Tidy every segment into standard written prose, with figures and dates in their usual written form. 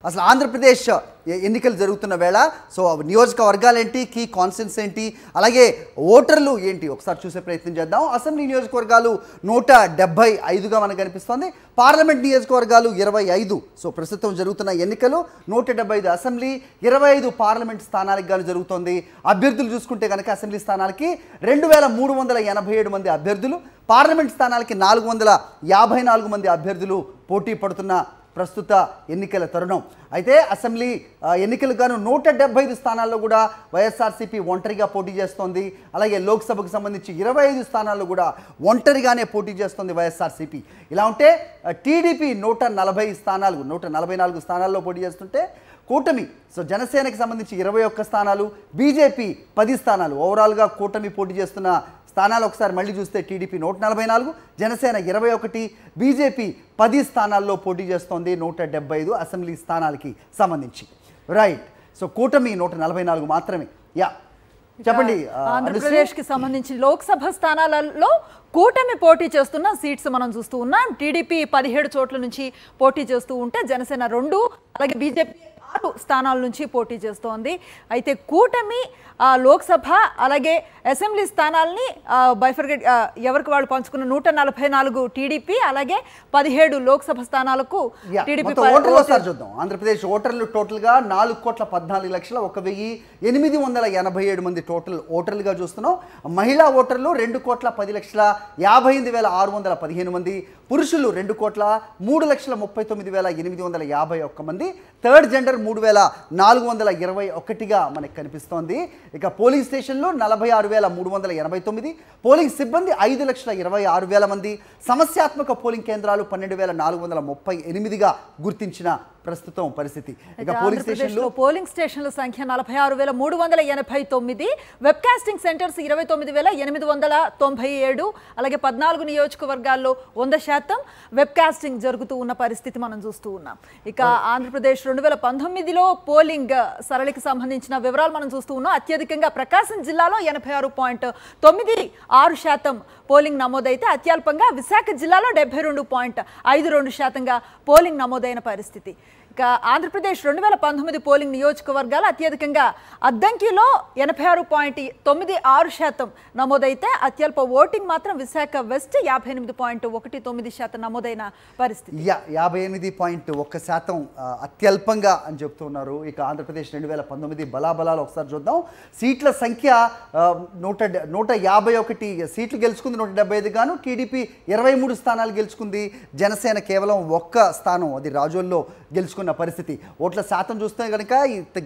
అసలు ఆంధ్రప్రదేశ్ ఎన్నికలు జరుగుతున్న వేళ సో నియోజకవర్గాలు ఏంటి, కీ కాన్స్టిట్యూన్స్ ఏంటి, అలాగే ఓటర్లు ఏంటి ఒకసారి చూసే ప్రయత్నం చేద్దాం. అసెంబ్లీ నియోజకవర్గాలు 175గా మనకు కనిపిస్తోంది. పార్లమెంట్ నియోజకవర్గాలు 25. సో ప్రస్తుతం జరుగుతున్న ఎన్నికలు 175 అసెంబ్లీ, 25 పార్లమెంట్ స్థానాలకు గాను జరుగుతోంది. అభ్యర్థులు చూసుకుంటే కనుక అసెంబ్లీ స్థానాలకి 2387 మంది అభ్యర్థులు, పార్లమెంట్ స్థానాలకి 454 మంది అభ్యర్థులు పోటీ పడుతున్న ప్రస్తుత ఎన్నికల తరుణం. అయితే అసెంబ్లీ ఎన్నికలకు గాను 175 స్థానాల్లో కూడా వైఎస్ఆర్సీపీ ఒంటరిగా పోటీ చేస్తోంది. అలాగే లోక్సభకు సంబంధించి 25 స్థానాల్లో కూడా ఒంటరిగానే పోటీ చేస్తోంది వైఎస్ఆర్సీపీ. ఇలా ఉంటే టీడీపీ 140 స్థానాలు 144 స్థానాల్లో పోటీ చేస్తుంటే కూటమి సో జనసేనకి సంబంధించి 21 స్థానాలు, బీజేపీ 10 స్థానాలు. ఓవరాల్గా కూటమి పోటీ చేస్తున్న స్థానాలు ఒకసారి మళ్ళీ చూస్తే టీడీపీ 144, జనసేన 21, బీజేపీ 10 స్థానాల్లో పోటీ చేస్తోంది 175 అసెంబ్లీ స్థానాలకి సంబంధించి. రైట్. సో కూటమి 144 మాత్రమే. చెప్పండి. ఆంధ్రప్రదేశ్కి సంబంధించి లోక్సభ స్థానాలలో కూటమి పోటీ చేస్తున్న సీట్స్ మనం చూస్తూ ఉన్నాం. టీడీపీ 17 చోట్ల నుంచి పోటీ చేస్తూ ఉంటే జనసేన 2, అలాగే బీజేపీ 6 స్థానాల నుంచి పోటీ చేస్తోంది. అయితే కూటమి లోక్సభ అలాగే అసెంబ్లీ స్థానాలని బైఫర్గేట్ ఎవరికి వాళ్ళు పంచుకున్న 144 టీడీపీ, అలాగే 17 లోక్సభ స్థానాలకు టీడీపీ. చూద్దాం. ఆంధ్రప్రదేశ్ ఓటర్లు టోటల్గా 4,14,00,000, 1,887 మంది టోటల్ ఓటర్లుగా చూస్తున్నాం. మహిళా ఓటర్లు 2,10,50,615 మంది, పురుషులు 2,03,39,851 మంది, థర్డ్ జెండర్ 3,421గా మనకు కనిపిస్తోంది. ఇక పోలింగ్ స్టేషన్లు 46,389, పోలింగ్ సిబ్బంది 5,26,000 మంది, సమస్యాత్మక పోలింగ్ కేంద్రాలు 12,438గా గుర్తించిన ప్రస్తుతం పరిస్థితి. ఇక పోలింగ్ స్టేషన్ల సంఖ్య 46,389, వెబ్ కాస్టింగ్ సెంటర్స్ 29,897, అలాగే 14 నియోజకవర్గాల్లో 100% వెబ్ కాస్టింగ్ జరుగుతూ ఉన్న పరిస్థితి మనం చూస్తూ ఉన్నాం. ఇక ఆంధ్రప్రదేశ్ 2019లో పోలింగ్ సరళికి సంబంధించిన వివరాలు మనం చూస్తూ ఉన్నాం. అత్యధికంగా ప్రకాశం జిల్లాలో 86.96% పోలింగ్ నమోదైతే అత్యల్పంగా విశాఖ జిల్లాలో 72.52% పోలింగ్ నమోదైన పరిస్థితి. ఇక ఆంధ్రప్రదేశ్ 2019 పోలింగ్ నియోజకవర్గాలు అత్యధికంగా అద్దంకిలో 86.96% నమోదైతే అత్యల్ప ఓటింగ్ మాత్రం విశాఖ వెస్ట్ 58.19% నమోదైన పరిస్థితి. 58.1% అత్యల్పంగా అని చెప్తున్నారు. ఇక ఆంధ్రప్రదేశ్ 2019 బలాబలాలు ఒకసారి చూద్దాం. సీట్ల సంఖ్య 151 సీట్లు గెలుచుకుంది, 175 గాను. టీడీపీ 23 స్థానాలు గెలుచుకుంది, జనసేన కేవలం 1 స్థానం అది రాజోల్లో గెలుచుకున్న పరిస్థితి. ఓట్ల శాతం చూస్తే కనుక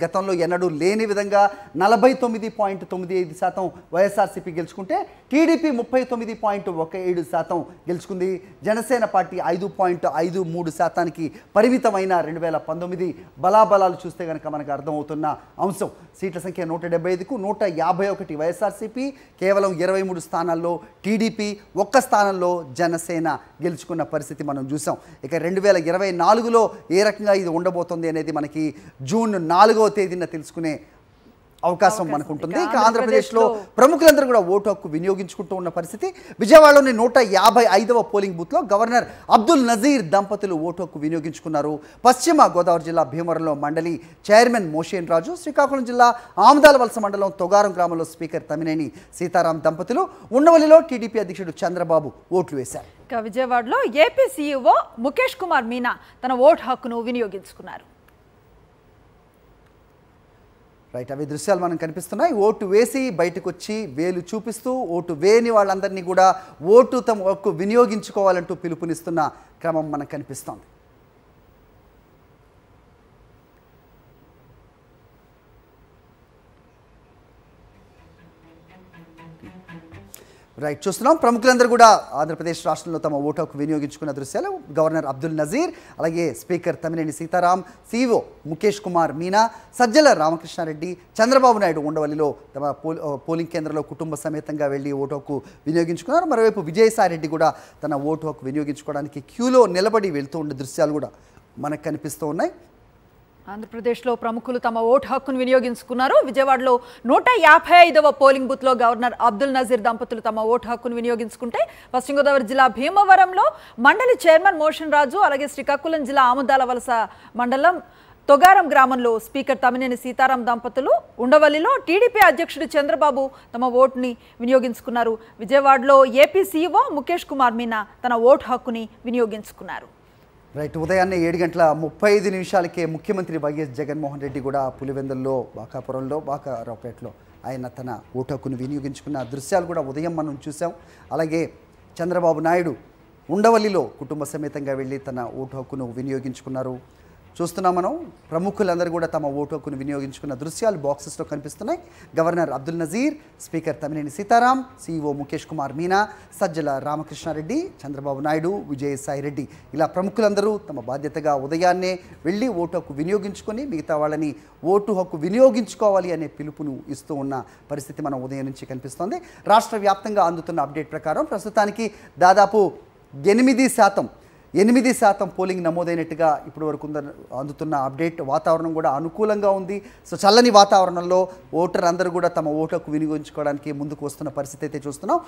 గతంలో ఎన్నడూ లేని విధంగా 49.95% వైఎస్ఆర్సీపీ గెలుచుకుంటే టీడీపీ 39.17% గెలుచుకుంది. జనసేన పార్టీ 5.53% పరిమితమైన 2019 బలాబలాలు చూస్తే కనుక మనకు అర్థమవుతున్న అంశం. సీట్ల సంఖ్య 175కు 151 వైఎస్ఆర్సీపీ, కేవలం 23 స్థానాల్లో టీడీపీ, 1 స్థానంలో జనసేన గెలుచుకున్న పరిస్థితి మనం చూసాం. ఇక 2024లో ఏ రకంగా ఇది ఉండబోతుంది అనేది మనకి జూన్ 4వ తేదీన తెలుసుకునే అవకాశం మనకు ఉంటుంది. ఇక ఆంధ్రప్రదేశ్లో ప్రముఖులందరూ కూడా ఓటు హక్కు వినియోగించుకుంటూ ఉన్న పరిస్థితి. విజయవాడలోని 155వ పోలింగ్ బూత్లో గవర్నర్ అబ్దుల్ నజీర్ దంపతులు ఓటు హక్కు వినియోగించుకున్నారు. పశ్చిమ గోదావరి జిల్లా భీమవరంలో మండలి చైర్మన్ మోషేన్ రాజు, శ్రీకాకుళం జిల్లా ఆమదాలవలస మండలం తొగారం గ్రామంలో స్పీకర్ తమ్మినేని సీతారాం దంపతులు, ఉండవల్లిలో టీడీపీ అధ్యక్షుడు చంద్రబాబు ఓట్లు వేశారు. ఇక విజయవాడలో ఏపీ సీఈఓ ముఖేష్ కుమార్ మీనా తన ఓటు హక్కును వినియోగించుకున్నారు. రైట్. అవి దృశ్యాలు మనం కనిపిస్తున్నాయి. ఓటు వేసి బయటకు వచ్చి వేలు చూపిస్తూ ఓటు వేయని వాళ్ళందరినీ కూడా ఓటు తమ హక్కు వినియోగించుకోవాలంటూ పిలుపునిస్తున్న క్రమం మనకు కనిపిస్తోంది. రైట్. చూస్తున్నాం ప్రముఖులందరూ కూడా ఆంధ్రప్రదేశ్ రాష్ట్రంలో తమ ఓటు హక్కు వినియోగించుకున్న దృశ్యాలు. గవర్నర్ అబ్దుల్ నజీర్, అలాగే స్పీకర్ తమ్మినేని సీతారాం, సీఈఓ ముఖేష్ కుమార్ మీనా, సజ్జల రామకృష్ణారెడ్డి, చంద్రబాబు నాయుడు ఉండవల్లిలో తమ పోలింగ్ కేంద్రంలో కుటుంబ సమేతంగా వెళ్ళి ఓటు హక్కు వినియోగించుకున్నారు. మరోవైపు విజయసాయిరెడ్డి కూడా తన ఓటు హక్కు వినియోగించుకోవడానికి క్యూలో నిలబడి వెళ్తూ ఉండే దృశ్యాలు కూడా మనకు కనిపిస్తూ ఉన్నాయి. ఆంధ్రప్రదేశ్లో ప్రముఖులు తమ ఓటు హక్కును వినియోగించుకున్నారు. విజయవాడలో 155వ పోలింగ్ బూత్లో గవర్నర్ అబ్దుల్ నజీర్ దంపతులు తమ ఓటు హక్కును వినియోగించుకుంటే పశ్చిమ గోదావరి జిల్లా భీమవరంలో మండలి చైర్మన్ మోషన్ రాజు, అలాగే శ్రీకాకుళం జిల్లా ఆముదాల వలస మండలం తొగారం గ్రామంలో స్పీకర్ తమ్మినేని సీతారాం దంపతులు ఉండవల్లిలో టీడీపీ అధ్యక్షుడు చంద్రబాబు తమ ఓటుని వినియోగించుకున్నారు. విజయవాడలో ఏపీ సీఈఓ ముఖేష్ కుమార్ మీనా తన ఓటు హక్కుని వినియోగించుకున్నారు. రైట్, ఉదయాన్నే 7:35 ముఖ్యమంత్రి వైఎస్ జగన్మోహన్ రెడ్డి కూడా పులివెందుల్లో, బాకాపురంలో, బాకారావుపేటలో ఆయన తన ఓటు హక్కును వినియోగించుకున్న దృశ్యాలు కూడా ఉదయం మనం చూసాం. అలాగే చంద్రబాబు నాయుడు ఉండవల్లిలో కుటుంబ సమేతంగా వెళ్ళి తన ఓటు హక్కును వినియోగించుకున్నారు. చూస్తున్నాం మనం. ప్రముఖులందరూ కూడా తమ ఓటు హక్కును వినియోగించుకున్న దృశ్యాలు బాక్సెస్లో కనిపిస్తున్నాయి. Governor Abdul Nazeer, speaker Tammineni Sitaram, CEO Mukesh Kumar Meena, Sajjala Ramakrishna Reddy, Chandrababu Naidu, Vijayasai Reddy ఇలా ప్రముఖులందరూ తమ బాధ్యతగా ఉదయాన్నే వెళ్ళి ఓటు హక్కు వినియోగించుకొని మిగతా వాళ్ళని ఓటు హక్కు వినియోగించుకోవాలి అనే పిలుపును ఇస్తూ ఉన్న పరిస్థితి మనం ఉదయం నుంచి కనిపిస్తోంది. రాష్ట్ర వ్యాప్తంగా అందుతున్న అప్డేట్ ప్రకారం ప్రస్తుతానికి దాదాపు 8% పోలింగ్ నమోదైనట్టుగా ఇప్పటి వరకు అందుతున్న అప్డేట్. వాతావరణం కూడా అనుకూలంగా ఉంది. సో చల్లని వాతావరణంలో ఓటర్ అందరూ కూడా తమ ఓటు హక్కు వినియోగించుకోవడానికి ముందుకు వస్తున్న పరిస్థితి అయితే చూస్తున్నాం.